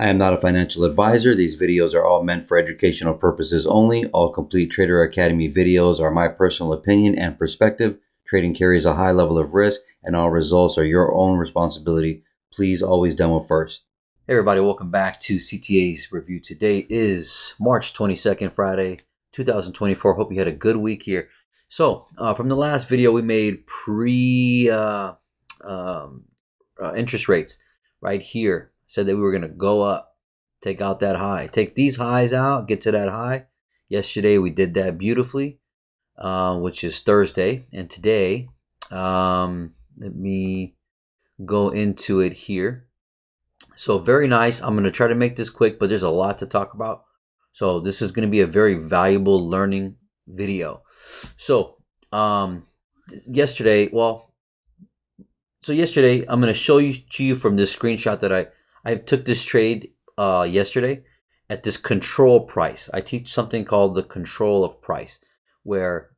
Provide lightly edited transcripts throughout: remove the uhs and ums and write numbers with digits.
I am not a financial advisor. These videos are all meant for educational purposes only. All Complete Trader Academy videos are my personal opinion and perspective. Trading carries a high level of risk, and all results are your own responsibility. Please always demo first. Hey everybody, welcome back to CTA's review. Today is March 22nd, Friday, 2024. Hope you had a good week here. So, from the last video, we made interest rates right here. Said that we were going to go up, take out that high, take these highs out, get to that high. Yesterday, we did that beautifully, which is Thursday. And today, let me go into it here. So very nice. I'm going to try to make this quick, but there's a lot to talk about. So this is going to be a very valuable learning video. So yesterday, I'm going to show you from this screenshot that I took this trade yesterday at this control price. I teach something called the control of price, where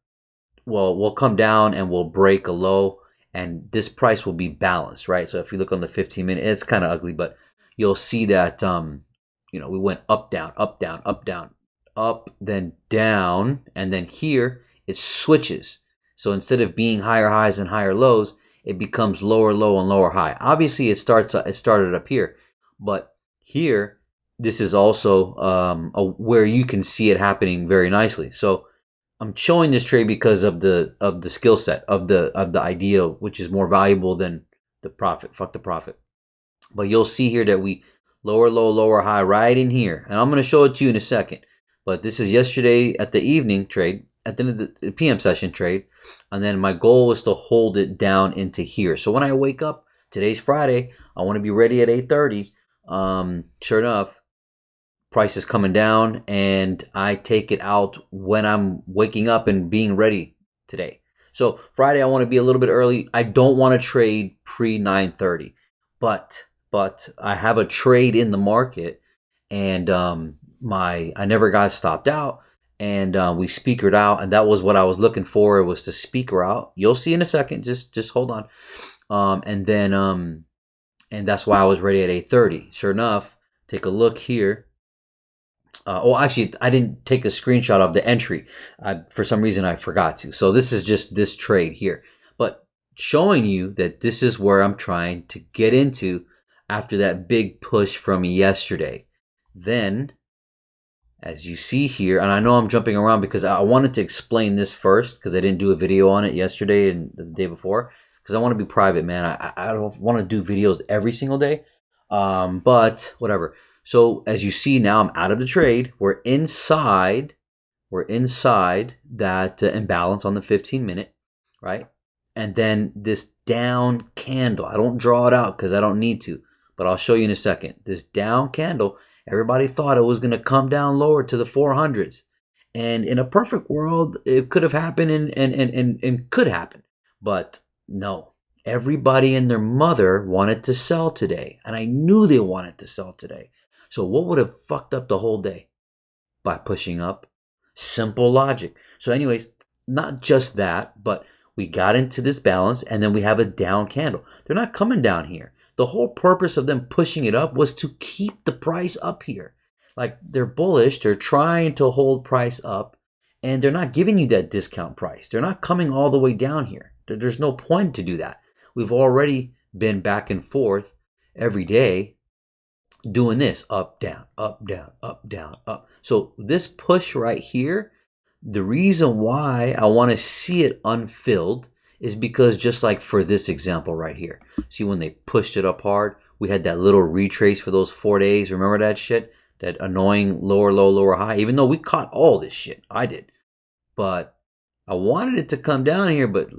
we'll come down and we'll break a low, and this price will be balanced, right? So if you look on the 15-minute, it's kind of ugly, but you'll see that we went up, down, up, down, up, down, up, then down, and then here it switches. So instead of being higher highs and higher lows, it becomes lower low and lower high. Obviously, it started up here, but here this is also where you can see it happening very nicely. So I'm showing this trade because of the skill set of the idea, which is more valuable than the profit. Fuck the profit. But you'll see here that we lower low, lower high right in here, and I'm going to show it to you in a second. But this is yesterday at the evening trade, at the end of the PM session trade, and then my goal was to hold it down into here. So when I wake up, today's Friday, I want to be ready at 8:30. Sure enough, price is coming down, and I take it out when I'm waking up and being ready today. So Friday, I want to be a little bit early. I don't want to trade pre 9:30, but I have a trade in the market, and I never got stopped out, and we speakered out, and that was what I was looking for. It was to speaker out. You'll see in a second. Just hold on, and that's why I was ready at 8:30. Sure enough, take a look here. Actually, I didn't take a screenshot of the entry. For some reason, I forgot to. So this is just this trade here, but showing you that this is where I'm trying to get into after that big push from yesterday. Then, as you see here, and I know I'm jumping around because I wanted to explain this first because I didn't do a video on it yesterday and the day before, because I want to be private, man. I don't want to do videos every single day, but whatever. So as you see now, I'm out of the trade. We're inside that imbalance on the 15-minute, right? And then this down candle, I don't draw it out because I don't need to, but I'll show you in a second. This down candle, everybody thought it was going to come down lower to the 400s. And in a perfect world, it could have happened and could happen. But no, everybody and their mother wanted to sell today. And I knew they wanted to sell today. So what would have fucked up the whole day? By pushing up. Simple logic. So anyways, not just that, but we got into this balance, and then we have a down candle. They're not coming down here. The whole purpose of them pushing it up was to keep the price up here. Like, they're bullish. They're trying to hold price up, and they're not giving you that discount price. They're not coming all the way down here. There's no point to do that. We've already been back and forth every day doing this, up, down, up, down, up, down, up. So this push right here, the reason why I want to see it unfilled is because, just like for this example right here, see when they pushed it up hard, we had that little retrace for those 4 days. Remember that shit? That annoying lower low, lower high? Even though we caught all this shit, I did. But I wanted it to come down here, but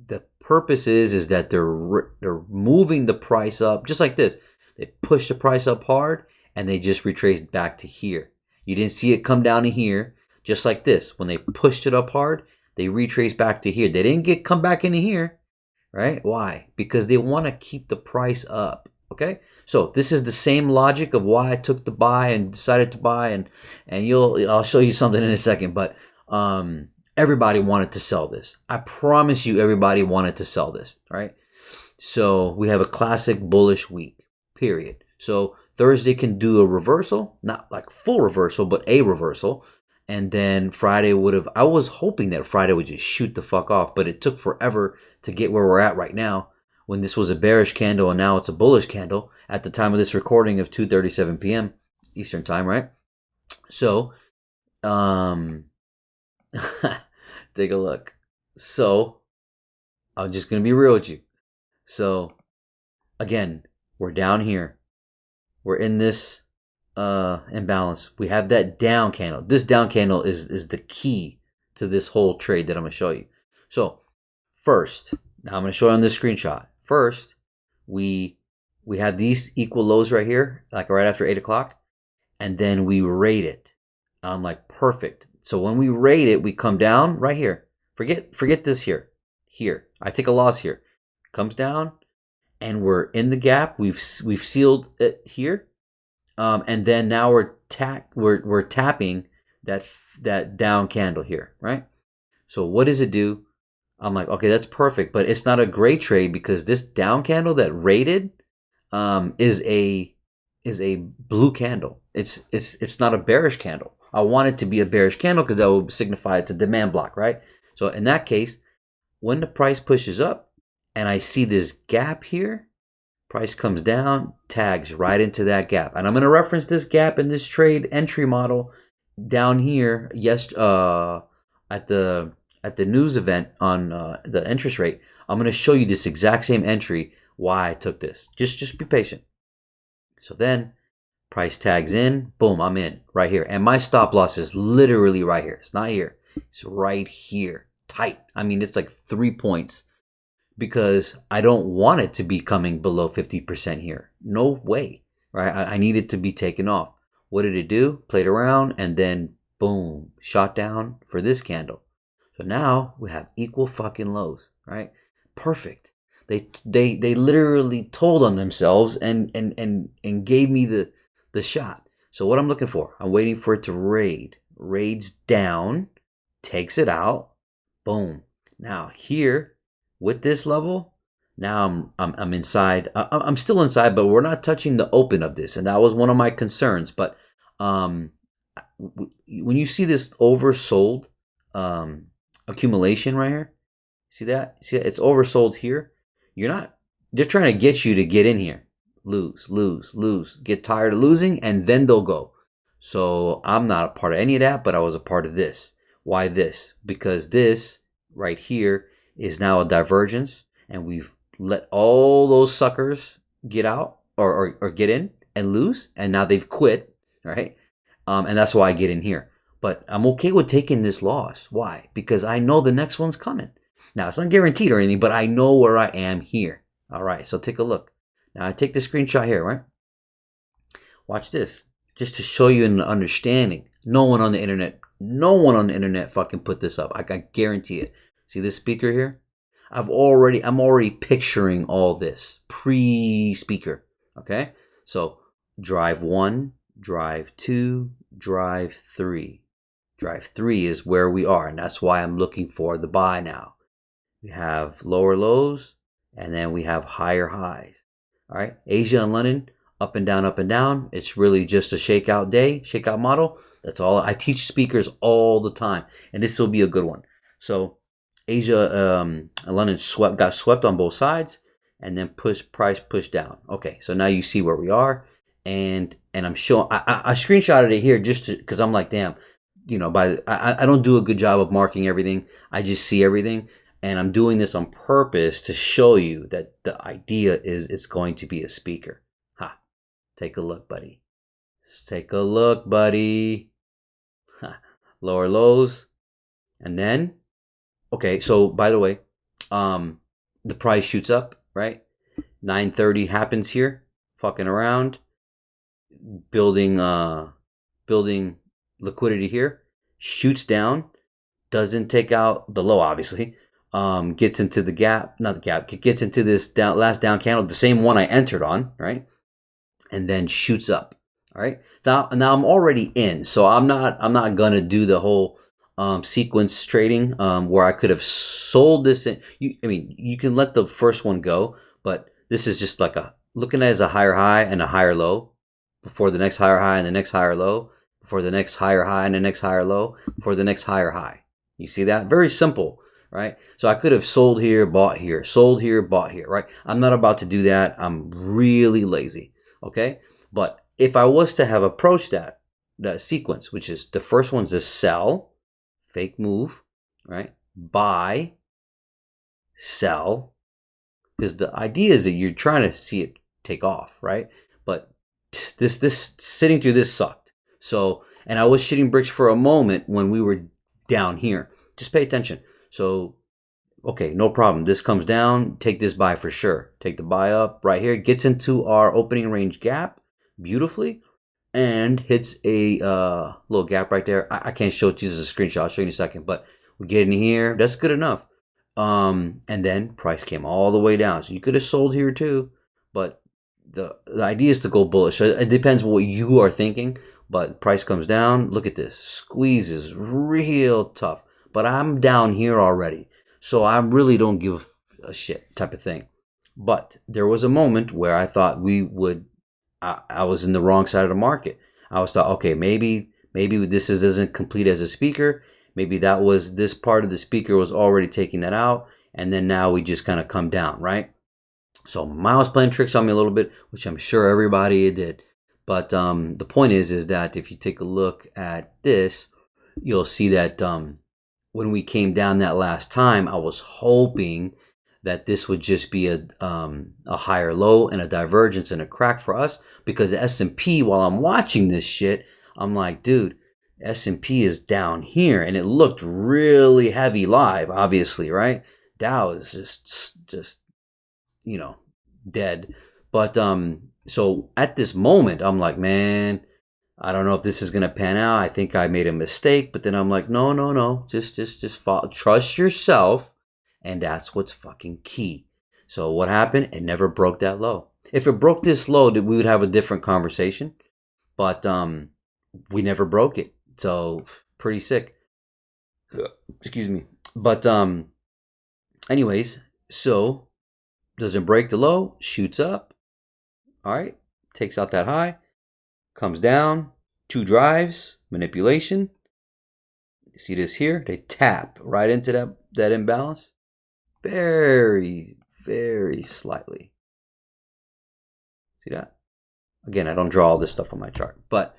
the purpose is that they're moving the price up just like this. They pushed the price up hard, and they just retraced back to here. You didn't see it come down to here, just like this. When they pushed it up hard, they retraced back to here. They didn't come back into here, right? Why? Because they want to keep the price up, okay? So this is the same logic of why I took the buy and decided to buy, and I'll show you something in a second, but everybody wanted to sell this. I promise you, everybody wanted to sell this, right? So we have a classic bullish week. Period. So Thursday can do a reversal, not like full reversal, but a reversal. And then Friday I was hoping that Friday would just shoot the fuck off, but it took forever to get where we're at right now, when this was a bearish candle and now it's a bullish candle at the time of this recording of 2:37 p.m. Eastern time, right? So, take a look. So, I'm just going to be real with you. So, again, we're down here. We're in this imbalance. We have that down candle. This down candle is the key to this whole trade that I'm going to show you. So, first, now I'm going to show you on this screenshot. First, we have these equal lows right here, like right after 8 o'clock, and then we rate it. I'm like, perfect. So when we rate it, we come down right here. Forget this here. Here, I take a loss here. Comes down, and we're in the gap. We've sealed it here, and then now we're tapping that down candle here, right? So what does it do? I'm like, okay, that's perfect, but it's not a great trade because this down candle that rated is a blue candle. It's not a bearish candle. I want it to be a bearish candle because that will signify it's a demand block, right? So in that case, when the price pushes up and I see this gap here, price comes down, tags right into that gap. And I'm going to reference this gap in this trade entry model down here at the news event on the interest rate. I'm going to show you this exact same entry, why I took this. Just be patient. So then price tags in, boom, I'm in right here. And my stop loss is literally right here. It's not here. It's right here. Tight. I mean, it's like 3 points because I don't want it to be coming below 50% here. No way, right? I need it to be taken off. What did it do? Played around and then boom, shot down for this candle. So now we have equal fucking lows, right? Perfect. They literally told on themselves and gave me the shot. So what I'm looking for, I'm waiting for it to raid. Raids down, takes it out, boom. Now here with this level, now I'm inside. I'm still inside, but we're not touching the open of this, and that was one of my concerns. But when you see this oversold accumulation right here, see that? See that? It's oversold here. They're trying to get you to get in here. Lose. Get tired of losing, and then they'll go. So I'm not a part of any of that, but I was a part of this. Why this? Because this right here is now a divergence, and we've let all those suckers get out or get in and lose, and now they've quit, right? And that's why I get in here. But I'm okay with taking this loss. Why? Because I know the next one's coming. Now, it's not guaranteed or anything, but I know where I am here. All right, so take a look. Now, I take the screenshot here, right? Watch this. Just to show you an understanding. No one on the internet fucking put this up. I can guarantee it. See this speaker here? I'm already picturing all this pre-speaker, okay? So, drive 1, drive 2, drive 3. Drive 3 is where we are, and that's why I'm looking for the buy now. We have lower lows, and then we have higher highs. All right, Asia and London, up and down, up and down. It's really just a shakeout day, shakeout model. That's all. I teach speakers all the time, and this will be a good one. So Asia and London got swept on both sides, and then price pushed down. Okay, so now you see where we are, and I'm showing. I screenshotted it here just because I'm like, damn, I don't do a good job of marking everything. I just see everything. And I'm doing this on purpose to show you that the idea is it's going to be a speaker. Ha. Take a look, buddy. Just take a look, buddy. Ha. Lower lows. And then, okay, so by the way, the price shoots up, right? 9:30 happens here. Fucking around. Building liquidity here. Shoots down. Doesn't take out the low, obviously. Gets into the gap, not the gap, gets into this last down candle, the same one I entered on, right? And then shoots up, all right? Now I'm already in, so I'm not gonna do the whole sequence trading where I could have sold this in. You can let the first one go, but this is just like looking at it as a higher high and a higher low. before the next higher high and the next higher low, before the next higher high and the next higher low, before the next higher high. You see that? Very simple, right? So I could have sold here, bought here, sold here, bought here, right? I'm not about to do that. I'm really lazy, okay? But if I was to have approached that sequence, which is the first one's a sell, fake move, right? Buy, sell, because the idea is that you're trying to see it take off, right? But this sitting through this sucked. So, and I was shitting bricks for a moment when we were down here. Just pay attention. So, okay, no problem. This comes down, take this buy for sure. Take the buy up right here. Gets into our opening range gap beautifully and hits a little gap right there. I can't show it to you as a screenshot. I'll show you in a second, but we get in here. That's good enough. And then price came all the way down. So you could have sold here too, but the idea is to go bullish. So it depends what you are thinking, but price comes down. Look at this. Squeezes real tough, but I'm down here already. So I really don't give a shit type of thing. But there was a moment where I thought we would, I was in the wrong side of the market. I was thought, okay, maybe this isn't complete as a speaker. Maybe that was, this part of the speaker was already taking that out. And then now we just kind of come down, right? So Miles playing tricks on me a little bit, which I'm sure everybody did. But the point is that if you take a look at this, you'll see that when we came down that last time, I was hoping that this would just be a higher low and a divergence and a crack for us, because the S&P, while I'm watching this shit, I'm like, dude, S&P is down here, and it looked really heavy live, obviously, right? Dow is just you know, dead. But so at this moment, I'm like, man, I don't know if this is gonna pan out. I think I made a mistake, but then I'm like, no, just follow, trust yourself, and that's what's fucking key. So what happened? It never broke that low. If it broke this low, we would have a different conversation. But we never broke it. So pretty sick. Excuse me. But anyways, so doesn't break the low, shoots up. All right, takes out that high, comes down, two drives, manipulation. You see this here? They tap right into that imbalance. Very, very slightly. See that? Again, I don't draw all this stuff on my chart. But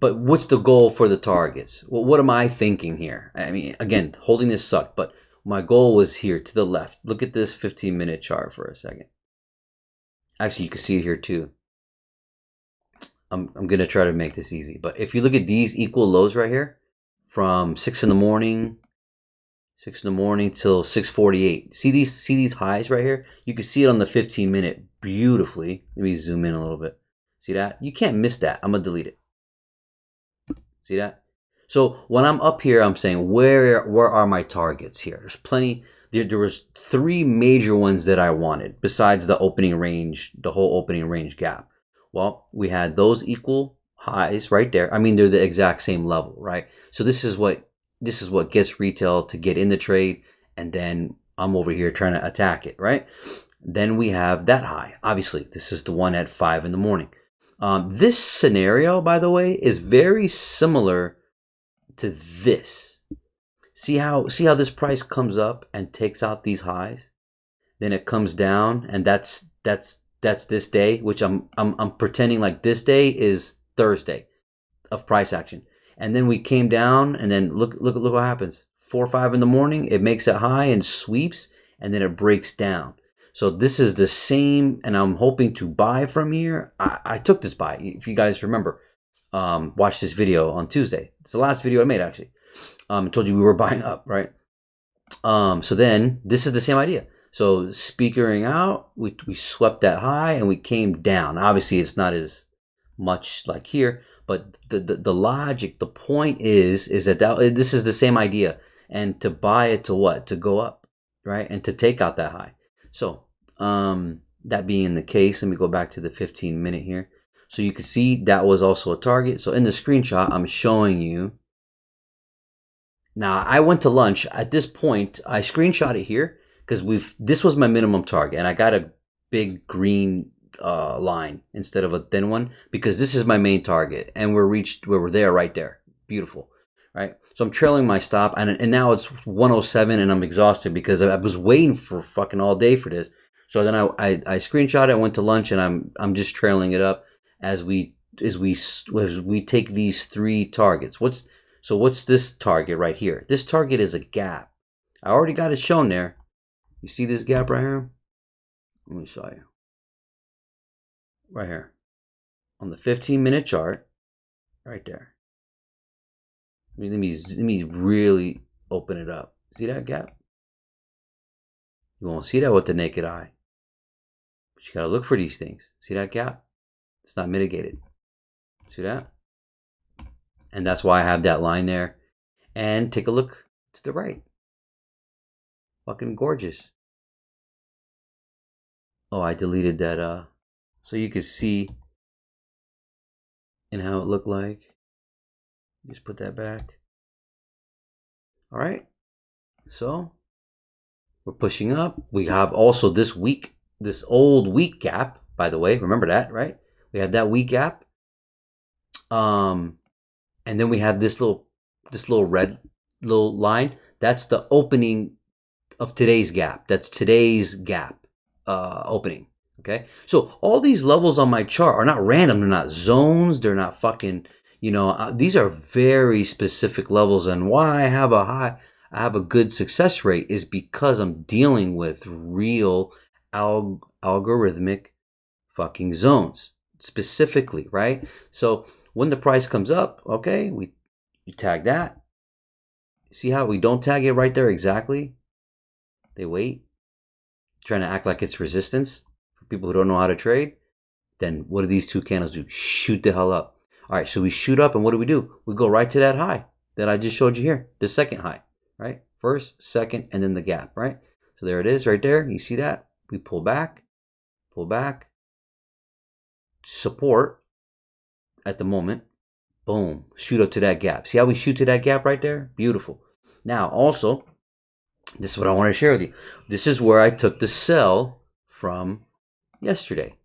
what's the goal for the targets? Well, what am I thinking here? I mean, again, holding this sucked, but my goal was here to the left. Look at this 15-minute chart for a second. Actually, you can see it here too. I'm going to try to make this easy. But if you look at these equal lows right here, from 6 in the morning till 6:48. See these highs right here? You can see it on the 15-minute beautifully. Let me zoom in a little bit. See that? You can't miss that. I'm going to delete it. See that? So when I'm up here, I'm saying, where are my targets here? There's plenty. There was three major ones that I wanted besides the opening range, the whole opening range gap. Well, we had those equal highs right there. I mean, they're the exact same level, right? So this is what gets retail to get in the trade, and then I'm over here trying to attack it, right? Then we have that high. Obviously, this is the one at 5 in the morning. This scenario, by the way, is very similar to this. See how this price comes up and takes out these highs, then it comes down, and that's this day, which I'm pretending like this day is Thursday of price action. And then we came down, and then look what happens. 4 or 5 in the morning, it makes it high and sweeps, and then it breaks down. So this is the same, and I'm hoping to buy from here. I took this buy, if you guys remember. Watch this video on Tuesday. It's the last video I made, actually. I told you we were buying up, right? So then this is the same idea. So speakering out, we swept that high and we came down. Obviously, it's not as much like here, but the logic, the point is that this is the same idea. And to buy it to what? To go up, right? And to take out that high. So that being the case, let me go back to the 15-minute here. So you can see that was also a target. So in the screenshot, I'm showing you. Now, I went to lunch. At this point, I screenshot it here because this was my minimum target. And I got a big green line instead of a thin one, because this is my main target, and we're there, right there. Beautiful, right? So I'm trailing my stop, and now it's 107, and I'm exhausted because I was waiting for fucking all day for this. So then I screenshot it, I went to lunch, and I'm just trailing it up as we take these 3 targets. What's this target right here? This target is a gap. I already got it shown there. You see this gap right here? Let me show you. Right here. On the 15-minute chart. Right there. Let me really open it up. See that gap? You won't see that with the naked eye. But you gotta look for these things. See that gap? It's not mitigated. See that? And that's why I have that line there. And take a look to the right. Fucking gorgeous. Oh, I deleted that so you could see and how it looked like. Just put that back. All right. So we're pushing up. We have also this old week gap, by the way. Remember that, right? We have that week gap. And then we have this little red little line. That's the opening of today's gap. That's today's gap opening. Okay, so all these levels on my chart are not random. They're not zones. They're not fucking, these are very specific levels. And why I have a good success rate is because I'm dealing with real algorithmic fucking zones specifically, right? So when the price comes up, okay, you tag that. See how we don't tag it right there exactly? They wait, trying to act like it's resistance. People who don't know how to trade, then what do these 2 candles do? Shoot the hell up. All right, so we shoot up, and what do? We go right to that high that I just showed you here, the second high, right? First, second, and then the gap, right? So there it is right there. You see that? We pull back, support at the moment, boom, shoot up to that gap. See how we shoot to that gap right there? Beautiful. Now, also, this is what I want to share with you. This is where I took the sell from yesterday.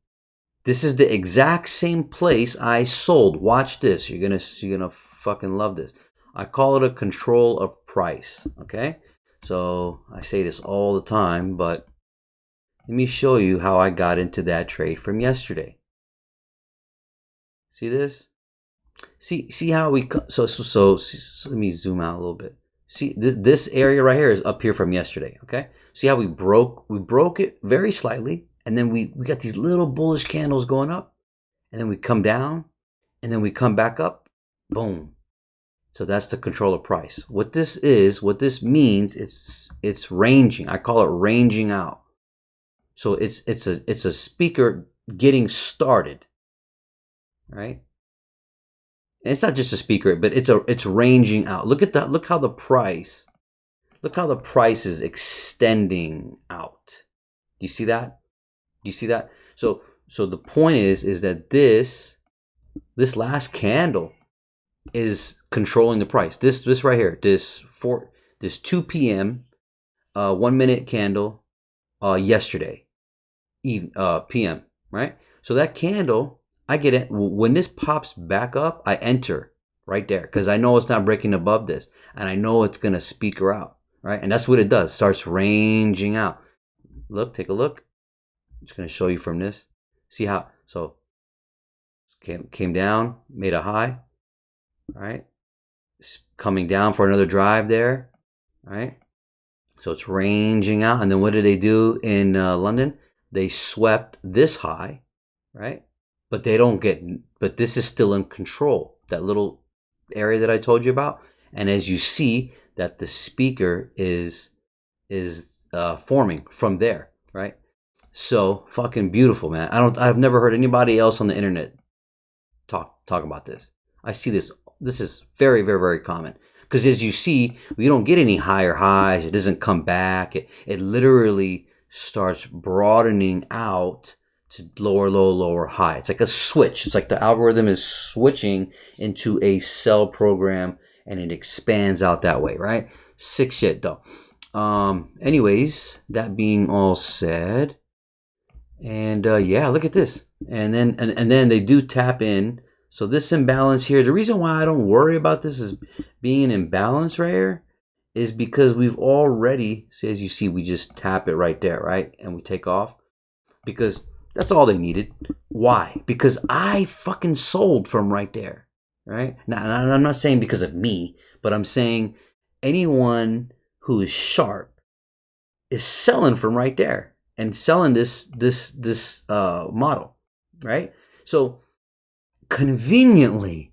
This is the exact same place I sold. Watch this. You're gonna fucking love this. I call it a control of price. Okay, so I say this all the time, but let me show you how I got into that trade from yesterday. See this? See how we so let me zoom out a little bit. See this area right here is up here from yesterday. Okay, see how we broke it very slightly. And then we got these little bullish candles going up, and then we come down, and then we come back up, boom. So that's the control of price. What this means, it's ranging. I call it ranging out. So it's a speaker getting started, right? And it's not just a speaker, but it's ranging out. Look how the price is extending out. Do you see that? You see that? So the point is that this last candle is controlling the price. This right here, this 2 p.m. 1 minute candle yesterday p.m. right? So that candle, I get it when this pops back up. I enter right there because I know it's not breaking above this, and I know it's gonna speaker out, right? And that's what it does. Starts ranging out. Look, take a look. I'm just going to show you from this. See how, so came down, made a high, right? Coming down for another drive there, right? So it's ranging out. And then what did they do in London? They swept this high, right? But this is still in control. That little area that I told you about. And as you see that the speaker is forming from there, right? So fucking beautiful, man. I've never heard anybody else on the internet talk about this. I see this. This is very, very, very common. Because as you see, we don't get any higher highs. It doesn't come back. It literally starts broadening out to lower, low, lower, high. It's like a switch. It's like the algorithm is switching into a sell program, and it expands out that way, right? Sick shit, though. Anyways, that being all said, And yeah, look at this. And then they do tap in. So this imbalance here, the reason why I don't worry about this is being an imbalance right here is because we've already, see, as you see, we just tap it right there, right? And we take off because that's all they needed. Why? Because I fucking sold from right there, right? Now, I'm not saying because of me, but I'm saying anyone who is sharp is selling from right there and selling this model, right? So conveniently,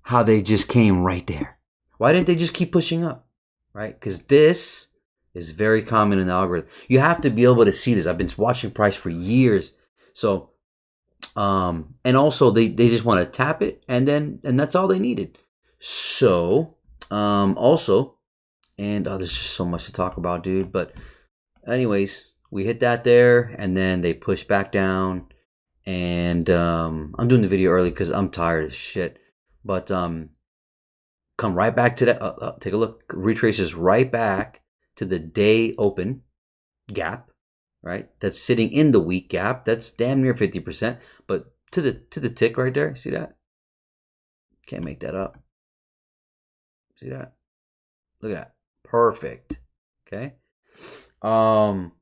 how they just came right there. Why didn't they just keep pushing up, right? Because this is very common in the algorithm. You have to be able to see this. I've been watching price for years, so and also they just want to tap it and that's all they needed. So also and oh, there's just so much to talk about, dude. But anyways, we hit that there, and then they push back down. And I'm doing the video early because I'm tired as shit. But come right back to that. Take a look. Retraces right back to the day open gap, right? That's sitting in the week gap. That's damn near 50%. But to the tick right there. See that? Can't make that up. See that? Look at that. Perfect. Okay. Um,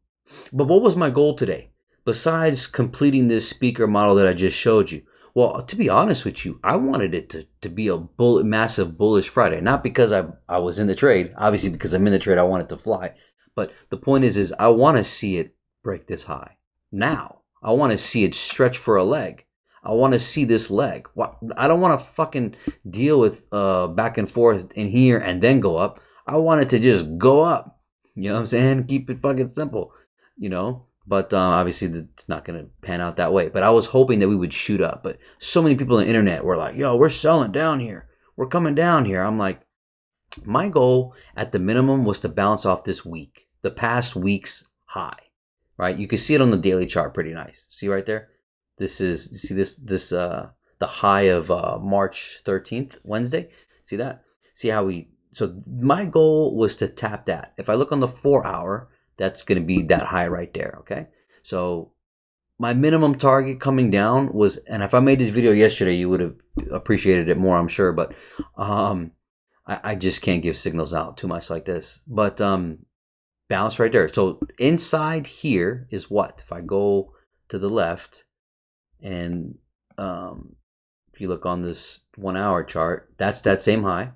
but what was my goal today? Besides completing this speaker model that I just showed you? Well, to be honest with you, I wanted it to be a massive bullish Friday. Not because I was in the trade. Obviously, because I'm in the trade, I want it to fly. But the point is I want to see it break this high. Now, I want to see it stretch for a leg. I want to see this leg. I don't want to fucking deal with back and forth in here and then go up. I want it to just go up. You know what I'm saying? Keep it fucking simple, you know? But obviously, it's not going to pan out that way. But I was hoping that we would shoot up. But so many people on the internet were like, yo, we're selling down here. We're coming down here. I'm like, my goal at the minimum was to bounce off this week, the past week's high, right? You can see it on the daily chart pretty nice. See right there? This is, see the high of March 13th, Wednesday? See that? See how so my goal was to tap that. If I look on the 4 hour, that's going to be that high right there, okay? So my minimum target coming down was, and if I made this video yesterday, you would have appreciated it more, I'm sure, but I just can't give signals out too much like this. But balance right there. So inside here is what? If I go to the left and if you look on this 1 hour chart, that's that same high.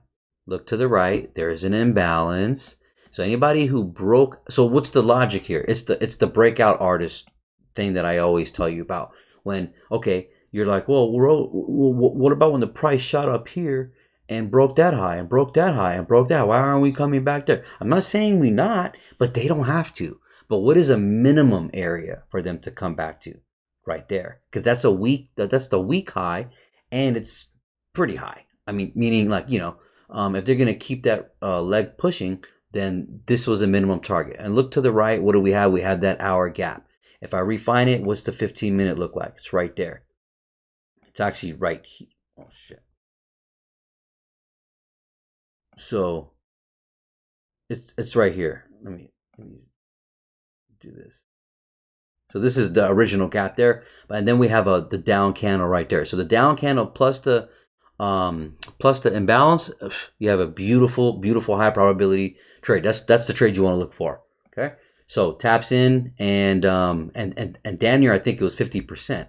Look to the right, there's an imbalance. So anybody who broke, so what's the logic here? It's the breakout artist thing that I always tell you about. When okay, you're like, well, what about when the price shot up here and broke that high and broke that high and broke that? Why aren't we coming back there? I'm not saying we not, but they don't have to. But what is a minimum area for them to come back to? Right there, because that's the week high, and it's pretty high. I mean, meaning like if they're gonna keep that leg pushing, then this was a minimum target. And look to the right. What do we have? We have that hour gap. If I refine it, what's the 15-minute look like? It's right there. It's actually right here. Oh shit. So it's right here. Let me do this. So this is the original gap there, and then we have the down candle right there. So the down candle plus the imbalance, you have a beautiful, beautiful high probability trade. That's the trade you want to look for. Okay, so taps in and damn near I think it was 50%.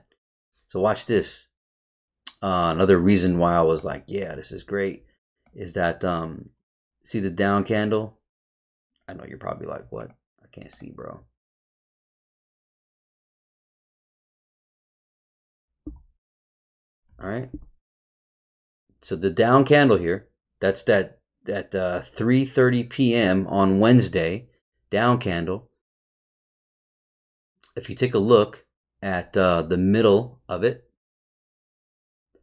So watch this. Another reason why I was like, yeah, this is great, is that see the down candle. I know you're probably like, what? I can't see, bro. All right. So the down candle here, that's that 3:30 p.m. on Wednesday, down candle. If you take a look at the middle of it,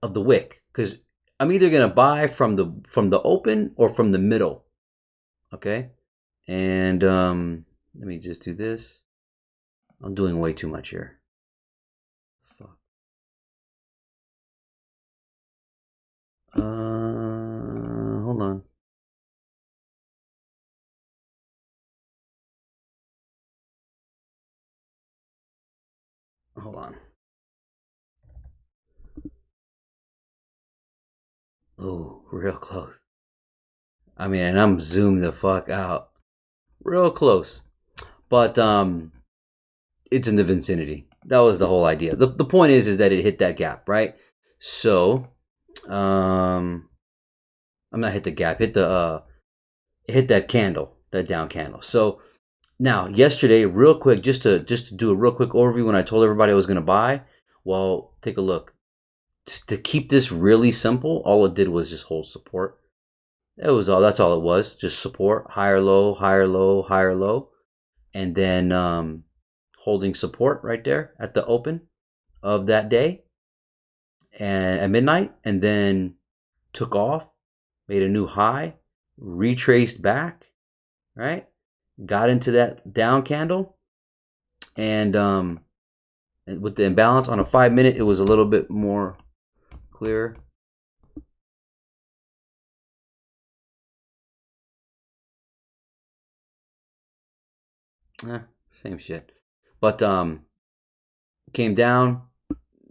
of the wick, because I'm either gonna buy from the open or from the middle. Okay, and let me just do this. I'm doing way too much here. Fuck. Hold on. Hold on. Oh, real close. I mean, and I'm zoomed the fuck out. Real close. But it's in the vicinity. That was the whole idea. The point is that it hit that gap, right? So, I'm not hit the gap, hit the hit that candle, that down candle. So now yesterday, real quick, just to do a real quick overview when I told everybody I was gonna buy, well, take a look. To keep this really simple, all it did was just hold support. It was all that's all it was. Just support, higher low, higher low, higher low. And then holding support right there at the open of that day and at midnight, and then took off, made a new high, retraced back, right? Got into that down candle, and with the imbalance on a 5 minute, it was a little bit more clear. Same shit. But came down.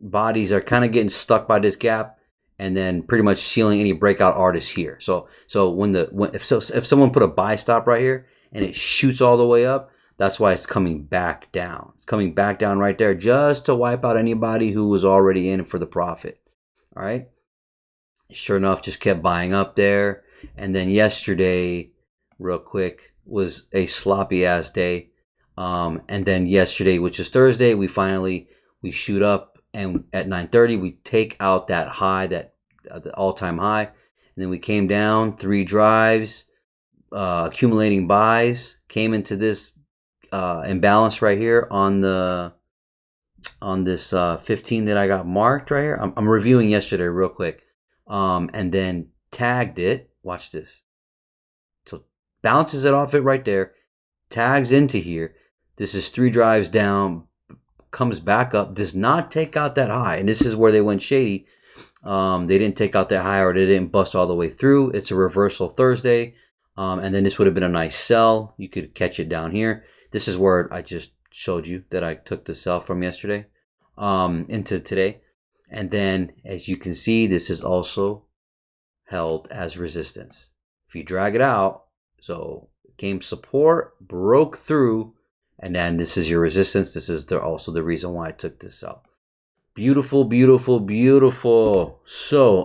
Bodies are kind of getting stuck by this gap, and then pretty much sealing any breakout artists here. So if someone put a buy stop right here and it shoots all the way up, that's why it's coming back down. It's coming back down right there just to wipe out anybody who was already in for the profit. All right. Sure enough, just kept buying up there. And then yesterday, real quick, was a sloppy ass day. And then yesterday, which is Thursday, we shoot up, and at 9:30 we take out that high, that the all-time high, and then we came down 3 drives, accumulating buys, came into this imbalance right here on this 15 that I got marked right here. I'm reviewing yesterday real quick, and then tagged it. Watch this. So bounces it off it right there, tags into here. This is 3 drives down, comes back up, does not take out that high, and this is where they went shady. They didn't take out that high, or they didn't bust all the way through. It's a reversal Thursday, and then this would have been a nice sell. You could catch it down here. This is where I just showed you that I took the sell from yesterday into today, and then as you can see, this is also held as resistance. If you drag it out, so it came support, broke through, and then this is your resistance. This is also the reason why I took this out. Beautiful, beautiful, beautiful. So,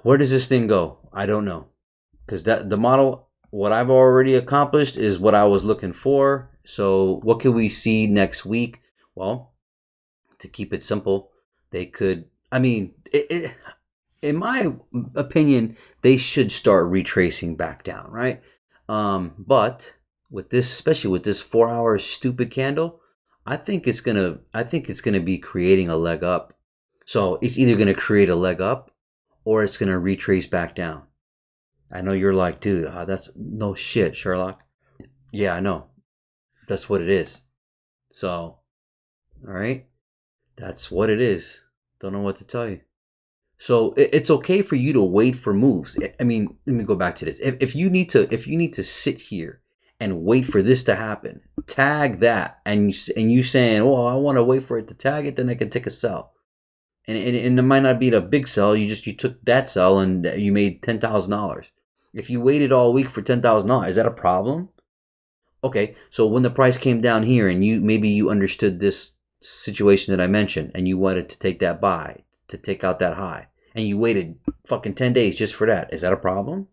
where does this thing go? I don't know, because the model, what I've already accomplished is what I was looking for. So, what can we see next week? Well, to keep it simple, they could. I mean, in my opinion, they should start retracing back down, right? But with this, especially with this 4 hour stupid candle, I think it's gonna be creating a leg up. So it's either gonna create a leg up, or it's gonna retrace back down. I know you're like, dude, that's no shit, Sherlock. Yeah, I know. That's what it is. So, all right, that's what it is. Don't know what to tell you. So it's okay for you to wait for moves. I mean, let me go back to this. If you need to sit here and wait for this to happen, tag that, and you saying, "Oh, I want to wait for it to tag it, then I can take a sell." And it might not be a big sell. You took that sell and you made $10,000. If you waited all week for $10,000, is that a problem? Okay, so when the price came down here and you understood this situation that I mentioned, and you wanted to take that buy to take out that high, and you waited fucking 10 days just for that, is that a problem?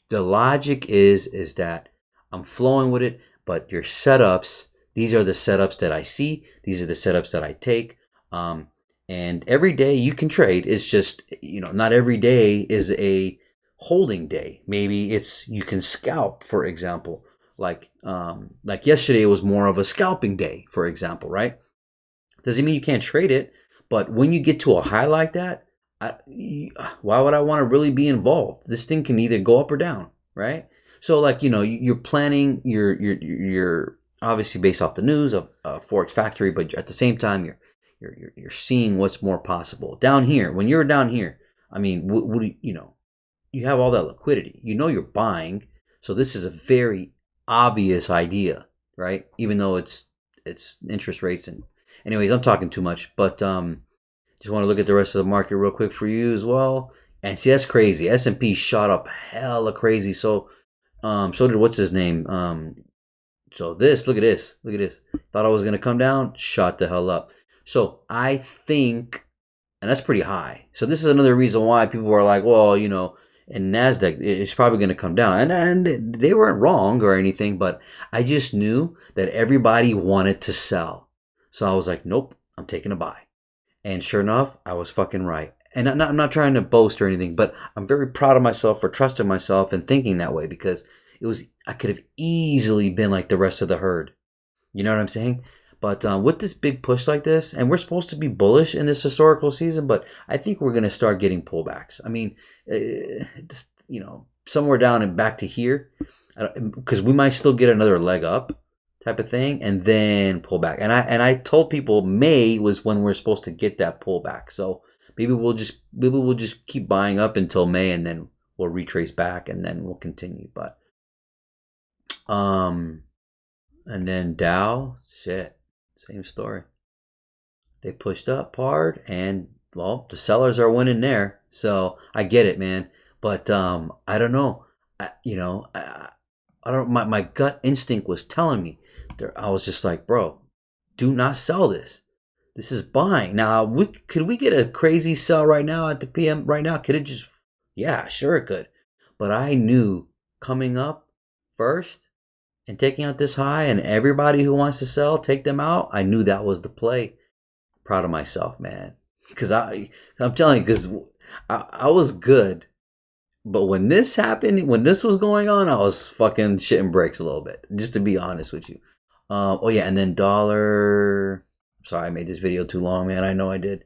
The logic is that I'm flowing with it, but your setups, these are the setups that I see, these are the setups that I take, and every day you can trade. It's just, not every day is a holding day. Maybe you can scalp, for example. Like yesterday was more of a scalping day, for example, right? Doesn't mean you can't trade it, but when you get to a high like that, why would I want to really be involved? This thing can either go up or down, right? So you're planning, you're obviously based off the news of forex factory, but at the same time you're seeing what's more possible down here. When you're down here, I mean, you have all that liquidity. You're buying, so this is a very obvious idea, right? Even though it's interest rates. And anyways, I'm talking too much, but just want to look at the rest of the market real quick for you as well. And see, that's crazy. S&P shot up hella crazy. So so did what's his name? So this, look at this, look at this. Thought I was gonna come down, shot the hell up. So I think, and that's pretty high. So this is another reason why people are like, well, you know, in Nasdaq, it's probably gonna come down, and they weren't wrong or anything, but I just knew that everybody wanted to sell. So I was like, nope, I'm taking a buy. And sure enough, I was fucking right. And I'm not trying to boast or anything, but I'm very proud of myself for trusting myself and thinking that way, because I could have easily been like the rest of the herd. You know what I'm saying? But with this big push like this, and we're supposed to be bullish in this historical season, but I think we're going to start getting pullbacks. I mean, you know, somewhere down and back to here, because we might still get another leg up type of thing, and then pull back. And I told people May was when we're supposed to get that pullback. So maybe we'll just keep buying up until May, and then we'll retrace back, and then we'll continue. But and then Dow, shit, same story. They pushed up hard, and well, the sellers are winning there. So I get it, man. But I don't know. I don't. My gut instinct was telling me. I was just like, bro, do not sell this. This is buying. Now, could we get a crazy sell right now at the PM right now? Could it just? Yeah, sure it could. But I knew coming up first and taking out this high, and everybody who wants to sell, take them out. I knew that was the play. Proud of myself, man, because I'm telling you, because I was good, but when this happened, when this was going on, I was fucking shitting bricks a little bit, just to be honest with you. Oh yeah, and then dollar. Sorry, I made this video too long, man. I know I did.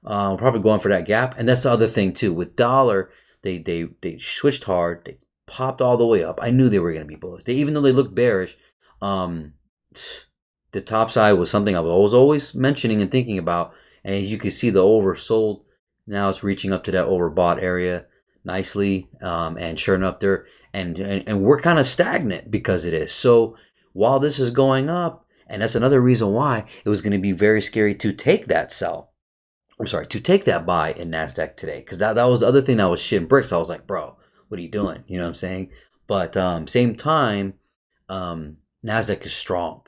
Probably going for that gap, and that's the other thing too. With dollar, they switched hard. They popped all the way up. I knew they were going to be bullish. Even though they looked bearish, the top side was something I was always mentioning and thinking about. And as you can see, the oversold, now it's reaching up to that overbought area nicely. And sure enough, and we're kind of stagnant because it is. So while this is going up, and that's another reason why it was going to be very scary to take that sell. I'm sorry, to take that buy in Nasdaq today, because that was the other thing that was shitting bricks. I was like, bro, what are you doing? You know what I'm saying? But same time, Nasdaq is strong,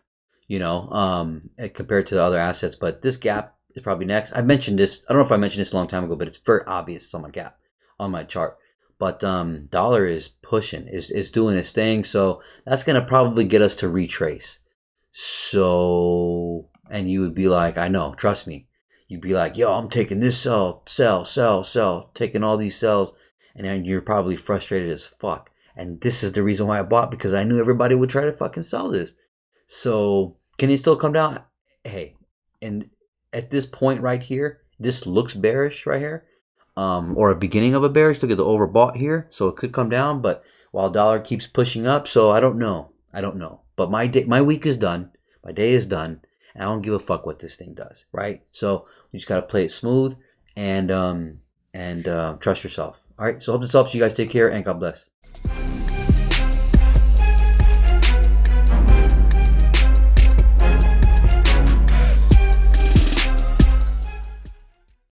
you know, compared to the other assets. But this gap is probably next. I mentioned this. I don't know if I mentioned this a long time ago, but it's very obvious. It's on my gap, on my chart. But dollar is pushing, is doing its thing. So that's gonna probably get us to retrace. So, and you would be like, I know, trust me. You'd be like, yo, I'm taking this sell, taking all these sells, and then you're probably frustrated as fuck. And this is the reason why I bought, because I knew everybody would try to fucking sell this. So can it still come down? Hey, and at this point right here, this looks bearish right here, or a beginning of a bearish. Look at the overbought here, so it could come down. But while dollar keeps pushing up, so I don't know. But my week is done. My day is done. I don't give a fuck what this thing does, right? So you just gotta play it smooth and trust yourself. All right. So hope this helps you guys. Take care and God bless.